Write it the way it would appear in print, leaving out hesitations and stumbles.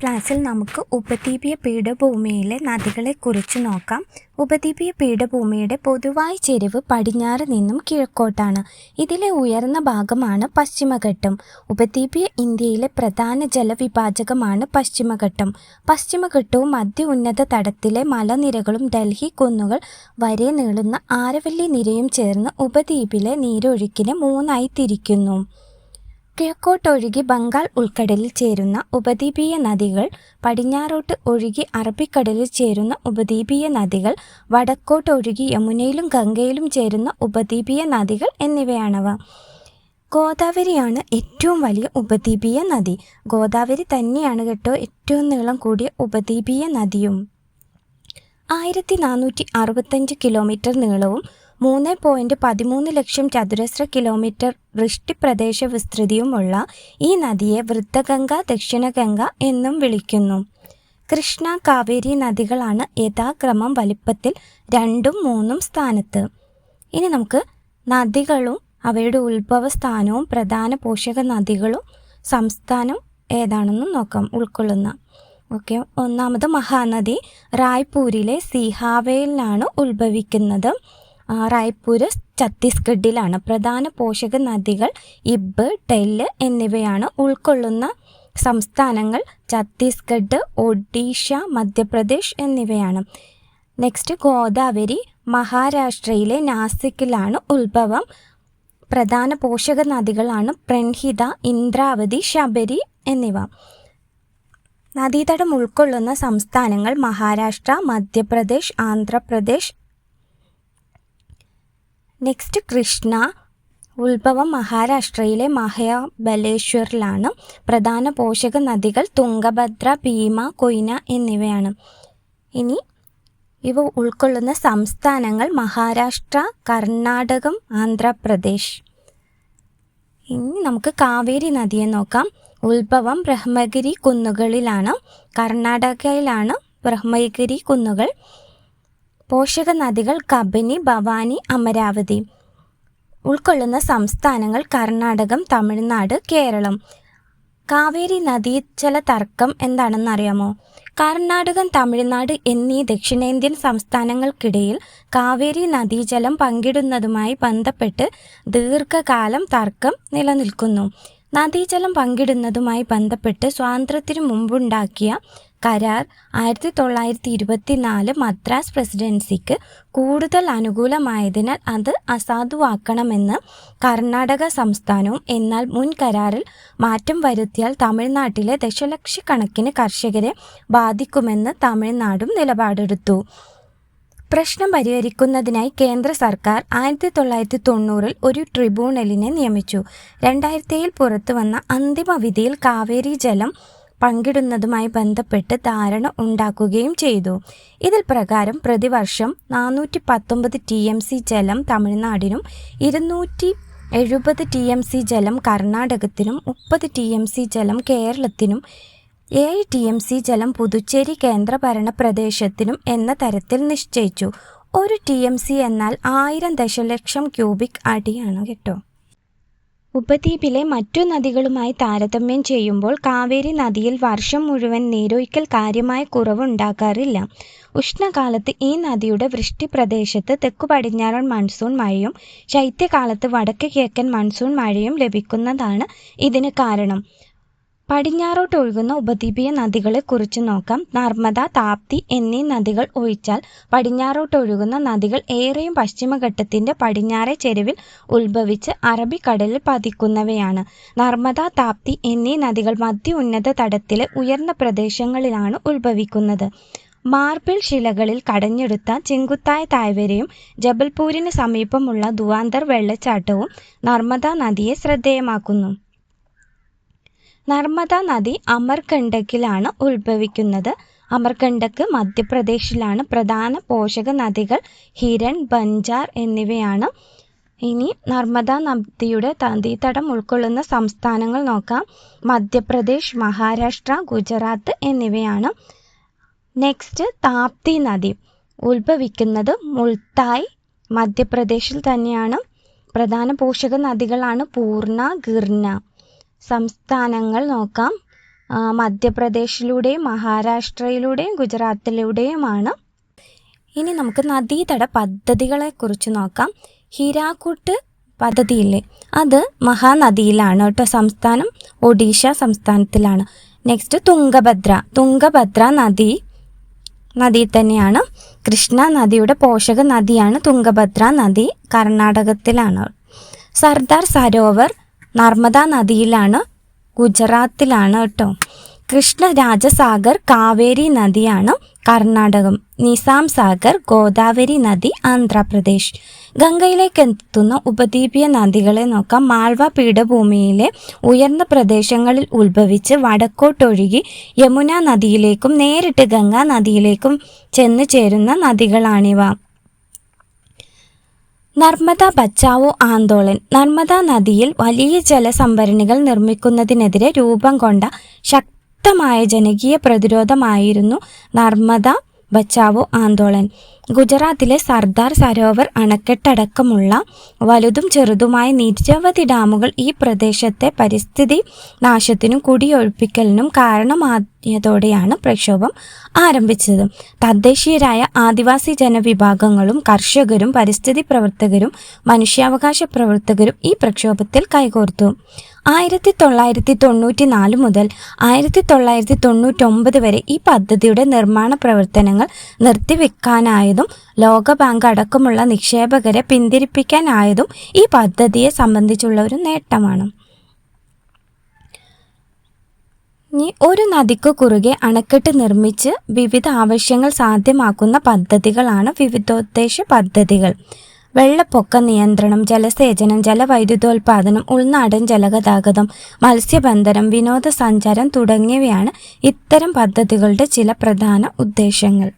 ക്ലാസ്സിൽ നമുക്ക് ഉപദ്വീപീയ പീഠഭൂമിയിലെ നദികളെക്കുറിച്ച് നോക്കാം. ഉപദ്വീപീയ പീഠഭൂമിയുടെ പൊതുവായ ചെരിവ് പടിഞ്ഞാറ് നിന്നും കിഴക്കോട്ടാണ്. ഇതിലെ ഉയർന്ന ഭാഗമാണ് പശ്ചിമഘട്ടം. ഉപദ്വീപീയ ഇന്ത്യയിലെ പ്രധാന ജലവിഭാജകമാണ് പശ്ചിമഘട്ടം. പശ്ചിമഘട്ടവും മധ്യ ഉന്നത തടത്തിലെ മലനിരകളും ഡൽഹി കുന്നുകൾ വരെ നീളുന്ന ആരവല്ലി നിരയും ചേർന്ന് ഉപദ്വീപിലെ നീരൊഴുക്കിനെ മൂന്നായി തിരിക്കുന്നു. കിഴക്കോട്ടൊഴുകി ബംഗാൾ ഉൾക്കടലിൽ ചേരുന്ന ഉപദ്വീപീയ നദികൾ, പടിഞ്ഞാറോട്ട് ഒഴുകി അറബിക്കടലിൽ ചേരുന്ന ഉപദ്വീപീയ നദികൾ, വടക്കോട്ടൊഴുകി യമുനയിലും ഗംഗയിലും ചേരുന്ന ഉപദ്വീപീയ നദികൾ എന്നിവയാണവ. ഗോദാവരിയാണ് ഏറ്റവും വലിയ ഉപദ്വീപീയ നദി. ഗോദാവരി തന്നെയാണ് ഏറ്റവും നീളം കൂടിയ ഉപദ്വീപീയ നദിയും. 1465 കിലോമീറ്റർ നീളവും 3.13 ലക്ഷം ചതുരശ്ര കിലോമീറ്റർ വൃഷ്ടിപ്രദേശ വിസ്തൃതിയുമുള്ള ഈ നദിയെ വൃദ്ധഗംഗ, ദക്ഷിണഗംഗ എന്നും വിളിക്കുന്നു. കൃഷ്ണ, കാവേരി നദികളാണ് യഥാക്രമം വലിപ്പത്തിൽ 2ഉം 3ഉം സ്ഥാനത്ത്. ഇനി നമുക്ക് നദികളും അവയുടെ ഉത്ഭവസ്ഥാനവും പ്രധാന പോഷക നദികളും സംസ്ഥാനം ഏതാണെന്നും നോക്കാം. ഒന്നാമത് മഹാനദി റായ്പൂരിലെ സിഹാവയിലാണ് ഉത്ഭവിക്കുന്നത്. റായ്പൂര് ഛത്തീസ്ഗഡിലാണ്. പ്രധാന പോഷക നദികൾ ഇബ്, ടെല്ല് എന്നിവയാണ്. ഉൾക്കൊള്ളുന്ന സംസ്ഥാനങ്ങൾ ഛത്തീസ്ഗഡ്, ഒഡീഷ, മധ്യപ്രദേശ് എന്നിവയാണ്. നെക്സ്റ്റ് ഗോദാവരി മഹാരാഷ്ട്രയിലെ നാസിക്കിലാണ് ഉത്ഭവം. പ്രധാന പോഷക നദികളാണ് പ്രൺഹിത, ഇന്ദ്രാവതി, ശബരി എന്നിവ. നദീതടം ഉൾക്കൊള്ളുന്ന സംസ്ഥാനങ്ങൾ മഹാരാഷ്ട്ര, മധ്യപ്രദേശ്, ആന്ധ്രാപ്രദേശ്. നെക്സ്റ്റ് കൃഷ്ണ. ഉത്ഭവം മഹാരാഷ്ട്രയിലെ മഹാബലേശ്വറിലാണ്. പ്രധാന പോഷക നദികൾ തുംഗഭദ്ര, ഭീമ, കൊയ്ന എന്നിവയാണ്. ഇനി ഇവ ഉൾക്കൊള്ളുന്ന സംസ്ഥാനങ്ങൾ മഹാരാഷ്ട്ര, കർണാടകം, ആന്ധ്രാപ്രദേശ്. ഇനി നമുക്ക് കാവേരി നദിയെ നോക്കാം. ഉത്ഭവം ബ്രഹ്മഗിരി കുന്നുകളിലാണ്. കർണാടകയിലാണ് ബ്രഹ്മഗിരി കുന്നുകൾ. പോഷക നദികൾ കബനി, ഭവാനി, അമരാവതി. ഉൾക്കൊള്ളുന്ന സംസ്ഥാനങ്ങൾ കർണാടകം, തമിഴ്നാട്, കേരളം. കാവേരി നദീജല തർക്കം എന്താണെന്നറിയാമോ? കർണാടകം, തമിഴ്നാട് എന്നീ ദക്ഷിണേന്ത്യൻ സംസ്ഥാനങ്ങൾക്കിടയിൽ കാവേരി നദീജലം പങ്കിടുന്നതുമായി ബന്ധപ്പെട്ട് ദീർഘകാലം തർക്കം നിലനിൽക്കുന്നു. നദീജലം പങ്കിടുന്നതുമായി ബന്ധപ്പെട്ട് സ്വാതന്ത്ര്യത്തിനു മുമ്പുണ്ടാക്കിയ കരാർ 1924 മദ്രാസ് പ്രസിഡൻസിക്ക് കൂടുതൽ അനുകൂലമായതിനാൽ അത് അസാധുവാക്കണമെന്ന് കർണാടക സംസ്ഥാനവും, എന്നാൽ മുൻ കരാറിൽ മാറ്റം വരുത്തിയാൽ തമിഴ്നാട്ടിലെ ദശലക്ഷക്കണക്കിന് കർഷകരെ ബാധിക്കുമെന്ന് തമിഴ്നാടും നിലപാടെടുത്തു. പ്രശ്നം പരിഹരിക്കുന്നതിനായി കേന്ദ്ര സർക്കാർ 1990 ഒരു ട്രിബ്യൂണലിനെ നിയമിച്ചു. 2007 പുറത്തുവന്ന അന്തിമ വിധിയിൽ കാവേരി ജലം പങ്കിടുന്നതുമായി ബന്ധപ്പെട്ട് ധാരണ ഉണ്ടാക്കുകയും ചെയ്തു. ഇതിൽ പ്രകാരം പ്രതിവർഷം 419 TMC ജലം തമിഴ്നാടിനും 270 TMC ജലം കർണാടകത്തിനും 30 TMC ജലം കേരളത്തിനും 7 TMC ജലം പുതുച്ചേരി കേന്ദ്രഭരണ പ്രദേശത്തിനും എന്ന തരത്തിൽ നിശ്ചയിച്ചു. 1 TMC എന്നാൽ 1000 ദശലക്ഷം ക്യൂബിക് അടിയാണ് ഉപദ്വീപിലെ മറ്റു നദികളുമായി താരതമ്യം ചെയ്യുമ്പോൾ കാവേരി നദിയിൽ വർഷം മുഴുവൻ നീരൊഴുക്കിൽ കാര്യമായ കുറവുണ്ടാകാറില്ല. ഉഷ്ണകാലത്ത് ഈ നദിയുടെ വൃഷ്ടിപ്രദേശത്ത് തെക്കു പടിഞ്ഞാറൻ മൺസൂൺ മഴയും ശൈത്യകാലത്ത് വടക്ക് കിഴക്കൻ മൺസൂൺ മഴയും ലഭിക്കുന്നതാണ് ഇതിന് കാരണം. പടിഞ്ഞാറോട്ട് ഒഴുകുന്ന ഉപദ്വീപീയ നദികളെ കുറിച്ച് നോക്കാം. നർമ്മദ, താപ്തി എന്നീ നദികൾ ഒഴിച്ചാൽ പടിഞ്ഞാറോട്ട് ഒഴുകുന്ന നദികൾ ഏറെയും പശ്ചിമഘട്ടത്തിന്റെ പടിഞ്ഞാറേ ചെരുവിൽ ഉത്ഭവിച്ച് അറബിക്കടലിൽ പതിക്കുന്നവയാണ്. നർമ്മദ, താപ്തി എന്നീ നദികൾ മധ്യ ഉന്നത തടത്തിലെ ഉയർന്ന പ്രദേശങ്ങളിലാണ് ഉത്ഭവിക്കുന്നത്. മാർബിൾ ശിലകളിൽ കടഞ്ഞെടുത്ത ചെങ്കുത്തായ താഴ്വരയും ജബൽപൂരിന് സമീപമുള്ള ധുവാന്തർ വെള്ളച്ചാട്ടവും നർമ്മദ നദിയെ ശ്രദ്ധേയമാക്കുന്നു. നർമ്മദ നദി അമർകണ്ടക്കിലാണ് ഉത്ഭവിക്കുന്നത്. അമർകണ്ടക്ക് മധ്യപ്രദേശിലാണ്. പ്രധാന പോഷക നദികൾ ഹിരൺ, ബഞ്ചാർ എന്നിവയാണ്. ഇനി നർമ്മദ നദിയുടെ നദീതടം ഉൾക്കൊള്ളുന്ന സംസ്ഥാനങ്ങൾ നോക്കാം. മധ്യപ്രദേശ്, മഹാരാഷ്ട്ര, ഗുജറാത്ത് എന്നിവയാണ്. നെക്സ്റ്റ് താപ്തി നദി ഉത്ഭവിക്കുന്നത് മുൾത്തായ്, മധ്യപ്രദേശിൽ തന്നെയാണ്. പ്രധാന പോഷക നദികളാണ് പൂർണ, ഗിർന. സംസ്ഥാനങ്ങൾ നോക്കാം. മധ്യപ്രദേശിലൂടെയും മഹാരാഷ്ട്രയിലൂടെയും ഗുജറാത്തിലൂടെയുമാണ്. ഇനി നമുക്ക് നദീതട പദ്ധതികളെക്കുറിച്ച് നോക്കാം. ഹിരാക്കുഡ് പദ്ധതിയില്ലേ, അത് മഹാനദിയിലാണ് കേട്ടോ. സംസ്ഥാനം ഒഡീഷ സംസ്ഥാനത്തിലാണ്. നെക്സ്റ്റ് തുംഗഭദ്ര നദി തന്നെയാണ്. കൃഷ്ണ നദിയുടെ പോഷക നദിയാണ് തുംഗഭദ്ര നദി, കർണാടകത്തിലാണ്. സർദാർ സരോവർ നർമ്മദ നദിയിലാണ്, ഗുജറാത്തിലാണ് കേട്ടോ. കൃഷ്ണരാജസാഗർ കാവേരി നദിയാണ്, കർണാടകം. നിസാം സാഗർ ഗോദാവരി നദി, ആന്ധ്രാപ്രദേശ്. ഗംഗയിലേക്ക് എത്തുന്ന ഉപദ്വീപീയ നദികളെ നോക്കാം. മാൾവ പീഠഭൂമിയിലെ ഉയർന്ന പ്രദേശങ്ങളിൽ ഉത്ഭവിച്ച് വടക്കോട്ടൊഴുകി യമുന നദിയിലേക്കും നേരിട്ട് ഗംഗാ നദിയിലേക്കും ചെന്ന് ചേരുന്ന നദികളാണിവ. നർമ്മദ ബച്ചാവോ ആന്തോളൻ. നർമ്മദ നദിയിൽ വലിയ ജലസംഭരണികൾ നിർമ്മിക്കുന്നതിനെതിരെ രൂപം കൊണ്ട ശക്തമായ ജനകീയ പ്രതിരോധമായിരുന്നു നർമ്മദ ബച്ചാവോ ആന്തോളൻ. ഗുജറാത്തിലെ സർദാർ സരോവർ അണക്കെട്ടടക്കമുള്ള വലുതും ചെറുതുമായ നിരവധി ഡാമുകൾ ഈ പ്രദേശത്തെ പരിസ്ഥിതി നാശത്തിനും കുടിയൊഴിപ്പിക്കലിനും കാരണമായതോടെയാണ് പ്രക്ഷോഭം ആരംഭിച്ചത്. തദ്ദേശീയരായ ആദിവാസി ജനവിഭാഗങ്ങളും കർഷകരും പരിസ്ഥിതി പ്രവർത്തകരും മനുഷ്യാവകാശ പ്രവർത്തകരും ഈ പ്രക്ഷോഭത്തിൽ കൈകോർത്തു. 1994 മുതൽ 1999 വരെ ഈ പദ്ധതിയുടെ നിർമ്മാണ പ്രവർത്തനങ്ങൾ നിർത്തിവെക്കാനായതും ലോകബാങ്ക് അടക്കമുള്ള നിക്ഷേപകരെ പിന്തിരിപ്പിക്കാനായതും ഈ പദ്ധതിയെ സംബന്ധിച്ചുള്ള ഒരു നേട്ടമാണ്. ഒരു നദിക്ക് കുറുകെ അണക്കെട്ട് നിർമ്മിച്ച് വിവിധ ആവശ്യങ്ങൾ സാധ്യമാക്കുന്ന പദ്ധതികളാണ് വിവിധോദ്ദേശ പദ്ധതികൾ. വെള്ളപ്പൊക്ക നിയന്ത്രണം, ജലസേചനം, ജലവൈദ്യുതോൽപാദനം, ഉൾനാടൻ ജലഗതാഗതം, മത്സ്യബന്ധനം, വിനോദസഞ്ചാരം തുടങ്ങിയവയാണ് ഇത്തരം പദ്ധതികളുടെ ചില പ്രധാന ഉദ്ദേശങ്ങൾ.